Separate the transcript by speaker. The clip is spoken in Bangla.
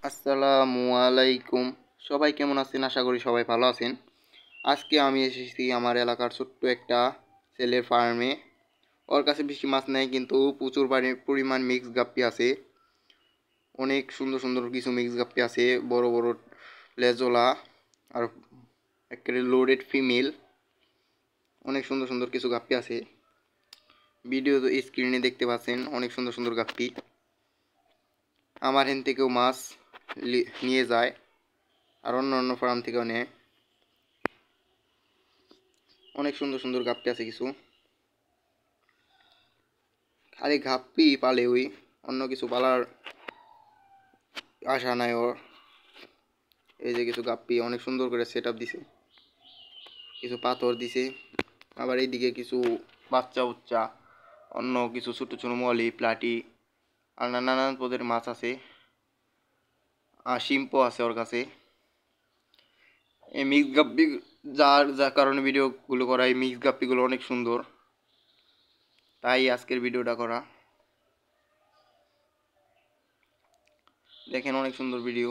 Speaker 1: আসসালামু আলাইকুম। সবাই কেমন আছেন? আশা করি সবাই ভালো আছেন। আজকে আমি এসেছি আমার এলাকার ছোট্ট একটা ছেলের ফার্মে। ওর কাছে বেশি মাছ নেই, কিন্তু প্রচুর পরিমাণ মিক্স গাপ্পি আছে। অনেক সুন্দর সুন্দর কিছু মিক্স গাপ্পি আছে, বড় বড় লেজোলা আর একেবারে লোডেড ফিমেল। অনেক সুন্দর সুন্দর কিছু গাপ্পি আছে। ভিডিও স্ক্রিনে দেখতে পাচ্ছেন অনেক সুন্দর সুন্দর গাপ্পি। আমার হেন থেকেও মাছ নিয়ে যায়, আর অন্য অন্য ফার্ম থেকেও নেয়। অনেক সুন্দর সুন্দর গাপ্পি আছে কিছু। খালি গাপ্পি পালে, ওই অন্য কিছু পালার আশা নাই ওর। এই যে কিছু গাপ্পি অনেক সুন্দর করে সেট আপ দিছে, কিছু পাথর দিছে। আবার এইদিকে কিছু বাচ্চা উচ্চা, অন্য কিছু ছোট ছোট মলি প্লাটি আর নানান পদের মাছ আছে। আর শিম্পো আছে ওর কাছে। এই মিক্স গাপ্পি যার কারণে ভিডিওগুলো করা, এই মিক্স গাপ্পিগুলো অনেক সুন্দর, তাই আজকের ভিডিওটা করা। দেখেন অনেক সুন্দর ভিডিও।